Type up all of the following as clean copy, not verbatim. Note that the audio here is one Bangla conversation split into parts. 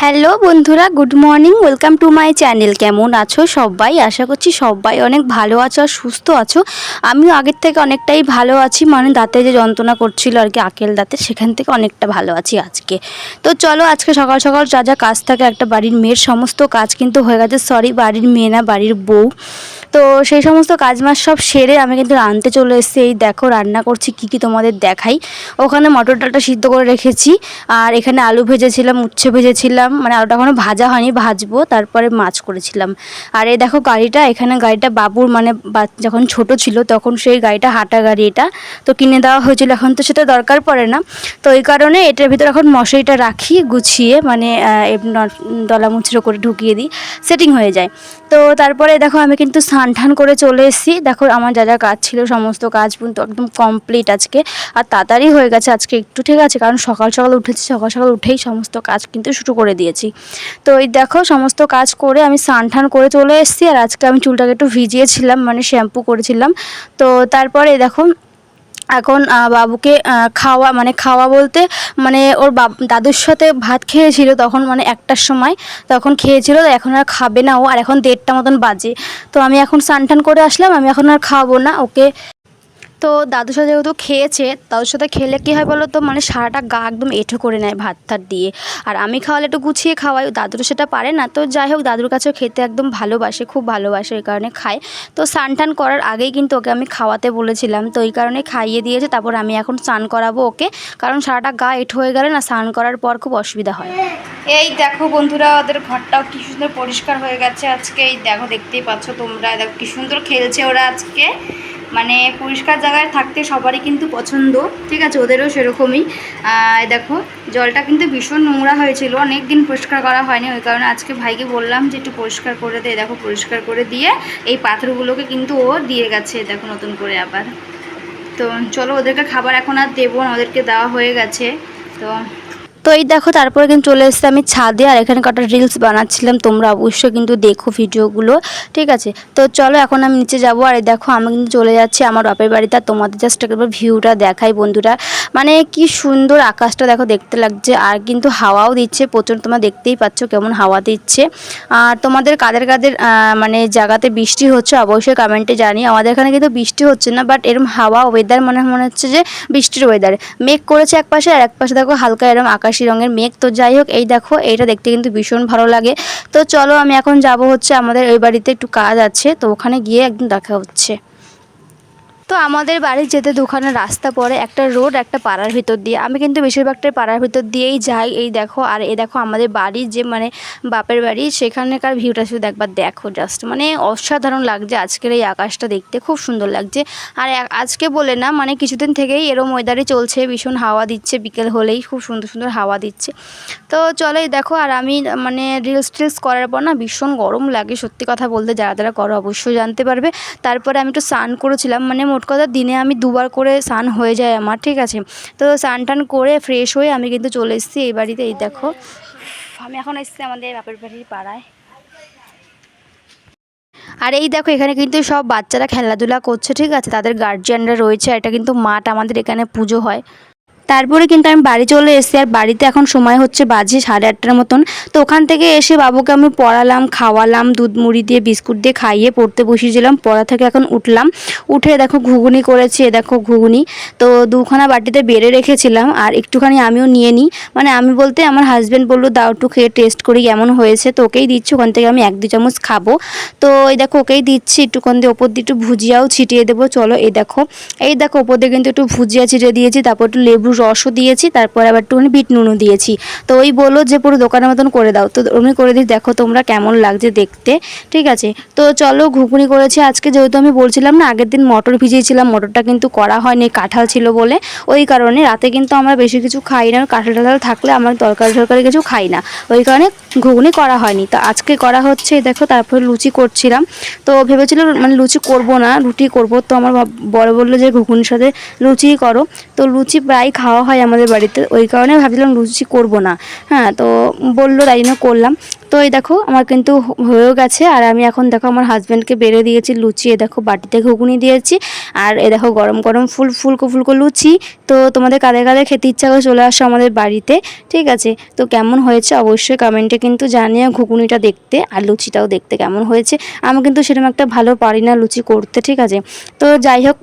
হ্যালো বন্ধুরা, good morning. Welcome to my channel. কেমন আছো সবাই? আশা করছি সবাই অনেক ভালো আছো আর সুস্থ আছো। আমিও আগের থেকে অনেকটাই ভালো আছি, মানে দাঁতে যে যন্ত্রণা করছিল আর কি, আঁকেল দাঁতে, সেখান থেকে অনেকটা ভালো আছি আজকে। তো চলো, আজকে সকাল সকাল যা যা কাজ থাকে একটা বাড়ির মেয়ের, সমস্ত কাজ কিন্তু হয়ে গেছে। সরি, বাড়ির মেয়ে না, বাড়ির বউ। তো সেই সমস্ত কাজ মাস সব সেরে আমি কিন্তু রাঁধতে চলে এসেছি। এই দেখো রান্না করছি, কি কি তোমাদের দেখাই। ওখানে মটর ডালটা সিদ্ধ করে রেখেছি, আর এখানে আলু ভেজেছিলাম, উচ্ছে ভেজেছিলাম, মানে আলুটা এখনো ভাজা হয়নি, ভাজবো। তারপরে মাছ করেছিলাম। আর এই দেখো গাড়িটা, এখানে গাড়িটা বাবুর, মানে যখন ছোট ছিল তখন সেই গাড়িটা, হাঁটা গাড়ি এটা, তো কিনে দেওয়া হয়েছিল। এখন তো সেটা দরকার পড়ে না, তো এই কারণে এটার ভিতরে এখন মশারিটা রাখি গুছিয়ে, মানে দলা মুচড়ো করে ঢুকিয়ে দিই, সেটিং হয়ে যায়। তো তারপরে দেখো আমি কিন্তু স্নান টান করে চলে এসেছি। দেখো আমার যা যা কাজ ছিল সমস্ত কাজ কিন্তু একদম কমপ্লিট আজকে, আর তাড়াতাড়ি হয়ে গেছে আজকে একটু, ঠিক আছে, কারণ সকাল সকাল উঠেছি, সকাল সকাল উঠেই সমস্ত কাজ কিন্তু শুরু করে দিয়েছি। তো এই দেখো সমস্ত কাজ করে আমি স্নান টান করে চলে এসেছি। আর আজকে আমি চুলটাকে একটু ভিজিয়েছিলাম, মানে শ্যাম্পু করেছিলাম। তো তারপরে দেখো এখন বাবুকে খাওয়া বলতে, মানে ওর দাদুর সাথে ভাত খেয়েছিল তখন, মানে 1টার সময় তখন খেয়েছিল, তো এখন আর খাবে না ও। আর এখন 1:30 মতন বাজে। তো আমি এখন স্নান টান করে আসলাম, আমি এখন আর খাওয়াবো না ওকে। তো দাদুর সাথে যেহেতু খেয়েছে, দাদুর সাথে খেলে কী হয় বলো তো, মানে সারাটা গা একদম এঁঠো করে নেয় ভাত টাত দিয়ে। আর আমি খাওয়ালে একটু গুছিয়ে খাওয়াই, দাদুর সেটা পারে না। তো যাই হোক, দাদুর কাছেও খেতে একদম ভালোবাসে, খুব ভালোবাসে, ওই কারণে খায়। তো স্নান টান করার আগেই কিন্তু ওকে আমি খাওয়াতে বলেছিলাম, তো ওই কারণে খাইয়ে দিয়েছে। তারপর আমি এখন স্নান করাবো ওকে, কারণ সারাটা গা এঁঠো হয়ে গেলে না, স্নান করার পর খুব অসুবিধা হয়। এই দেখো বন্ধুরা, ওদের ঘরটাও কি সুন্দর পরিষ্কার হয়ে গেছে আজকে। এই দেখো, দেখতেই পাচ্ছ তোমরা, দেখো কি সুন্দর খেলছে ওরা আজকে। মানে পরিষ্কার জায়গায় থাকতে সবারই কিন্তু পছন্দ, ঠিক আছে, ওদেরও সেরকমই। দেখো জলটা কিন্তু ভীষণ নোংরা হয়েছিল, অনেক দিন পরিষ্কার করা হয়নি, ওই কারণে আজকে ভাইকে বললাম যে একটু পরিষ্কার করে দে। দেখো পরিষ্কার করে দিয়ে এই পাথরগুলোকে কিন্তু ও দিয়ে গেছে, দেখো নতুন করে আবার। তো চলো, ওদেরকে খাবার এখন আর দেবো না, ওদেরকে দেওয়া হয়ে গেছে। তো তো এই দেখো তারপরে কিন্তু চলে এসেছি আমি ছাদে, আর এখানে কটা রিলস বানাচ্ছিলাম, তোমরা অবশ্যই কিন্তু দেখো ভিডিওগুলো, ঠিক আছে। তো চলো এখন আমি নিচে যাবো। আর এই দেখো আমি কিন্তু চলে যাচ্ছি আমার বাপের বাড়িতে। আর তোমাদের জাস্ট একবার ভিউটা দেখাই বন্ধুরা, মানে কি সুন্দর আকাশটা দেখো দেখতে লাগছে, আর কিন্তু হাওয়াও দিচ্ছে প্রচুর, তোমরা দেখতেই পাচ্ছ কেমন হাওয়া দিচ্ছে। আর তোমাদের কাদের কাদের মানে জায়গাতে বৃষ্টি হচ্ছে অবশ্যই কমেন্টে জানি। আমাদের এখানে কিন্তু বৃষ্টি হচ্ছে না, বাট এরম হাওয়া ওয়েদার মনে হচ্ছে যে বৃষ্টির ওয়েদার। মেঘ করেছে এক পাশে, আর এক পাশে দেখো হালকা এরম আকাশি রঙের মেঘ। তো যাই হোক, এই দেখো এইটা দেখতে কিন্তু ভীষণ ভালো লাগে। তো চলো আমি এখন যাব হচ্ছে আমাদের ওই বাড়িতে, একটু কাজ আছে, তো ওখানে গিয়ে একদম দেখা হচ্ছে। তো আমাদের বাড়ি যেতে দুখানা রাস্তা পড়ে, একটা রোড, একটা পাড়ার ভিতর দিয়ে। আমি কিন্তু বেশিরভাগটাই পাড়ার ভিতর দিয়েই যাই। এই দেখো, আর এই দেখো আমাদের বাড়ি যে, মানে বাপের বাড়ি, সেখানকার ভিউটা শুধু একবার দেখো জাস্ট, মানে অসাধারণ লাগছে আজকের এই আকাশটা দেখতে, খুব সুন্দর লাগছে। আর আজকে বলে না, মানে কিছুদিন থেকেই এরম ওয়েদারই চলছে, ভীষণ হাওয়া দিচ্ছে, বিকেল হলেই খুব সুন্দর সুন্দর হাওয়া দিচ্ছে। তো চলো এই দেখো, আর আমি মানে রিলস টিলস করার পর না ভীষণ গরম লাগে, সত্যি কথা বলতে, যারা যারা করো অবশ্যই জানতে পারবে। তারপরে আমি একটু স্নান করেছিলাম, মানে মোট কথা দিনে আমি 2বার করে স্নান হয়ে যায় আমার, ঠিক আছে। তো স্নান টান করে ফ্রেশ হয়ে আমি কিন্তু চলে এসেছি এই বাড়িতে। এই দেখো আমি এখন এসেছি আমাদের বাপের বাড়ির পাড়ায়। আর এই দেখো এখানে কিন্তু সব বাচ্চারা খেলাধুলা করছে, ঠিক আছে, তাদের গার্জিয়ানরা রয়েছে। এটা কিন্তু মাঠ, আমাদের এখানে পুজো হয়। তারপরে কিন্তু আমি বাড়ি চলে এসেছি, আর বাড়িতে এখন সময় হচ্ছে বাজে 8:30 মতন। তো ওখান থেকে এসে বাবুকে আমি পড়ালাম, খাওয়ালাম, দুধ মুড়ি দিয়ে বিস্কুট দিয়ে খাইয়ে পড়তে বসিয়েছিলাম। পড়া থেকে এখন উঠলাম, উঠে দেখো ঘুগনি করেছি, এ দেখো ঘুগনি। তো 2খানা বাটিতে বেড়ে রেখেছিলাম, আর একটুখানি আমিও নিয়ে নিই, মানে আমি বলতে আমার হাজব্যান্ড বললো দাও একটু খেয়ে টেস্ট করি কেমন হয়েছে। তো ওকেই দিচ্ছি, ওখান থেকে আমি 1-2 চামচ খাবো। তো এই দেখো ওকেই দিচ্ছি, একটুখান দিয়ে ওপর দিয়ে একটু ভুজিয়াও ছিটিয়ে দেবো। চলো এই দেখো ওপর দিয়ে কিন্তু একটু ভুজিয়া ছিটিয়ে দিয়েছি, তারপর একটু লেবু রসও দিয়েছি, তারপর আবার একটুখানি বিট নুনও দিয়েছি। তো ওই বললো যে পুরো দোকানের মতন করে দাও, তো ওমনি করে দিই, দেখো তোমরা কেমন লাগছে দেখতে, ঠিক আছে। তো চলো ঘুগনি করেছি আজকে, যেহেতু আমি বলছিলাম না আগের দিন মটর ভিজিয়েছিলাম, মটরটা কিন্তু করা হয়নি, কাঁঠাল ছিল বলে। ওই কারণে রাতে কিন্তু আমরা বেশি কিছু খাই না, কাঁঠাল টাঠাল থাকলে আমার তরকারি কিছু খাই না, ওই কারণে ঘুগনি করা হয়নি। তো আজকে করা হচ্ছে, দেখো তারপরে লুচি করছিলাম। তো ভেবেছিলাম মানে লুচি করব না, রুটি করব। তো আমার বড় বললো যে ঘুগনির সাথে লুচিই করো। তো লুচি প্রায় খাওয়া হয় আমাদের বাড়িতে, ওই কারণে ভাবছিলাম লুচি করব না। হ্যাঁ, তো বললো তাই জন্য করলাম। তো এই দেখো আমার কিন্তু হয়েও গেছে, আর আমি এখন দেখো আমার হাজব্যান্ডকে বেড়ে দিয়েছি লুচি, এ দেখো বাটিতে ঘুগনি দিয়েছি, আর এ দেখো গরম গরম ফুলকো ফুলকো লুচি, তো তোমাদের কাদের কাদের খেতে ইচ্ছা করে চলে আসো আমাদের বাড়িতে, ঠিক আছে। তো কেমন হয়েছে অবশ্যই কমেন্টে কিন্তু জানিও, ঘুগনিটা দেখতে আর লুচিটাও দেখতে কেমন হয়েছে। আমি কিন্তু সেরকম একটা ভালো পারি না লুচি করতে, ঠিক আছে। তো যাই হোক,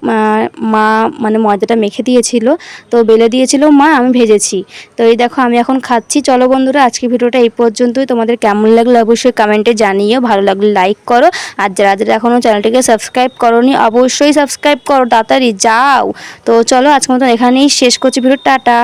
মা মানে ময়দাটা মেখে দিয়েছিল, তো বেলে দিয়েছিল মা, আমি ভেজেছি। তো এই দেখো আমি এখন খাচ্ছি। চলো বন্ধুরা, আজকে ভিডিওটা এই পর্যন্তই। তোমাদের কেমন লাগলো অবশ্যই কমেন্টে জানিও, ভালো লাগলে লাইক করো, আর যারা যারা এখনও চ্যানেলটিকে সাবস্ক্রাইব করোনি অবশ্যই সাবস্ক্রাইব করো, তাড়াতাড়ি যাও। তো চলো আজকের মতন এখানেই শেষ করছি ভিডিও, টাটা।